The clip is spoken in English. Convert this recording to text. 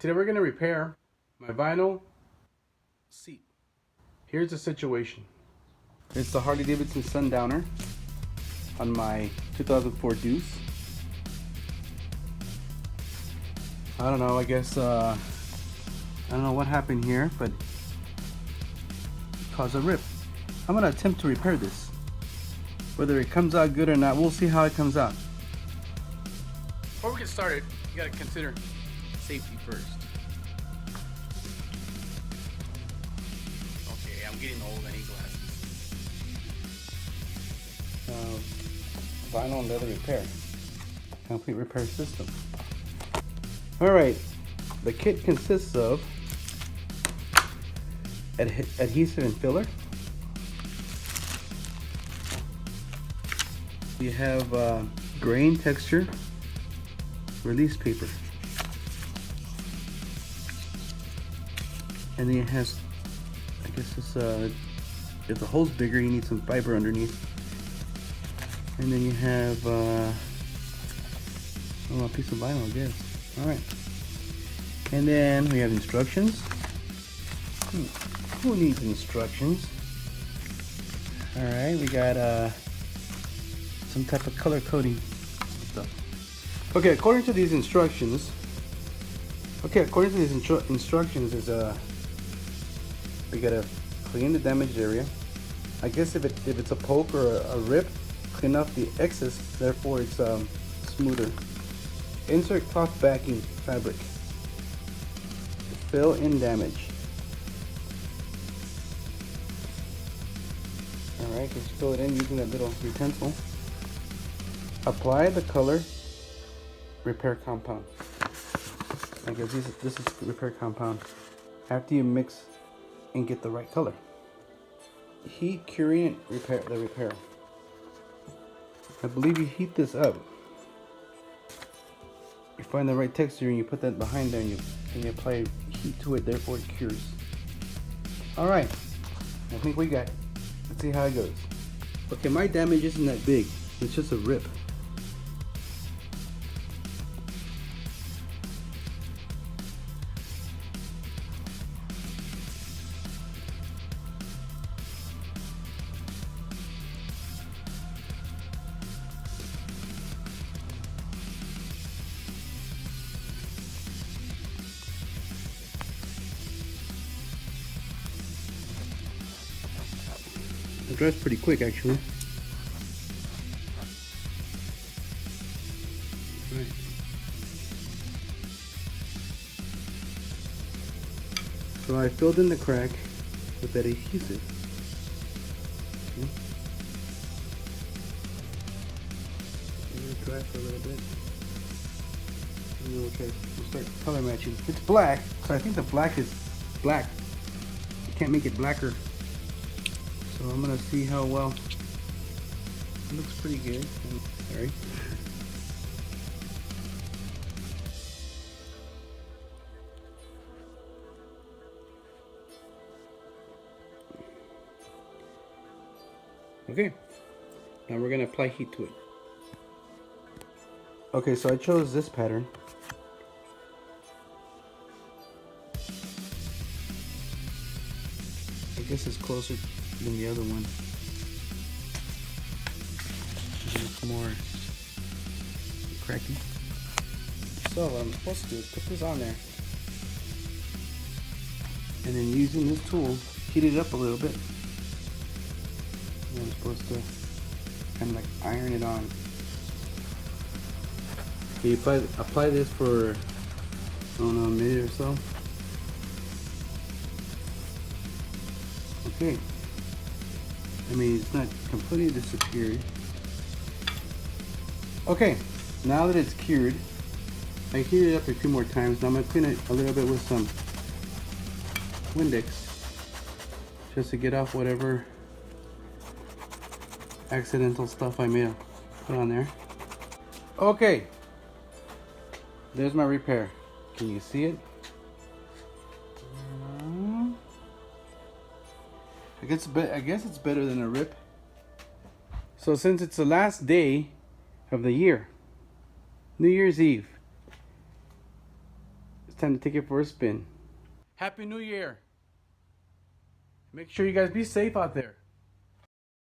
Today we're going to repair my vinyl seat. Here's the situation. It's the Harley Davidson Sun downer on my 2004 Deuce. I don't know, I guess, I don't know what happened here, but it caused a rip. I'm going to attempt to repair this. Whether it comes out good or not, we'll see how it comes out. Before we get started, you got to consider safety first. Okay, I'm getting old, I need glasses. Vinyl and leather repair. Complete repair system. Alright, the kit consists of adhesive and filler. You have grain texture release paper. And then it has, I guess it's, if the hole's bigger, you need some fiber underneath. And then you have, a piece of vinyl, I guess. Alright. And then we have instructions. Who needs instructions? Alright, we got, some type of color coding stuff. Okay, according to these instructions, is, we gotta clean the damaged area. I guess if it's a poke or a rip, clean off the excess, therefore it's smoother. Insert cloth backing fabric. Fill in damage. Alright, just fill it in using that little utensil. Apply the color repair compound. I guess this is repair compound. After you mix and get the right color. Heat curing the repair. I believe you heat this up. You find the right texture and you put that behind there and you apply heat to it, therefore it cures. Alright, I think we got it. Let's see how it goes. Okay, my damage isn't that big. It's just a rip. It dries pretty quick, actually. Right. So I filled in the crack with that adhesive. Okay. Let it dry for a little bit. And we'll start color matching. It's black, so I think the black is black. You can't make it blacker. So I'm gonna see how well. It looks pretty good. Sorry. Okay. Now we're gonna apply heat to it. Okay, so I chose this pattern. I guess it's closer than the other one. It's more cracky. So what I'm supposed to do is put this on there, and then using this tool, heat it up a little bit. And I'm supposed to kind of like iron it on. Okay, you apply this for, I don't know, a minute or so. Okay. I mean, it's not completely disappeared. Okay, now that it's cured, I heated it up a few more times. Now I'm going to clean it a little bit with some Windex, just to get off whatever accidental stuff I may have put on there. Okay, there's my repair. Can you see it? I guess it's better than a rip. So since it's the last day of the year, New Year's Eve, it's time to take it for a spin. Happy New Year. Make sure you guys be safe out there.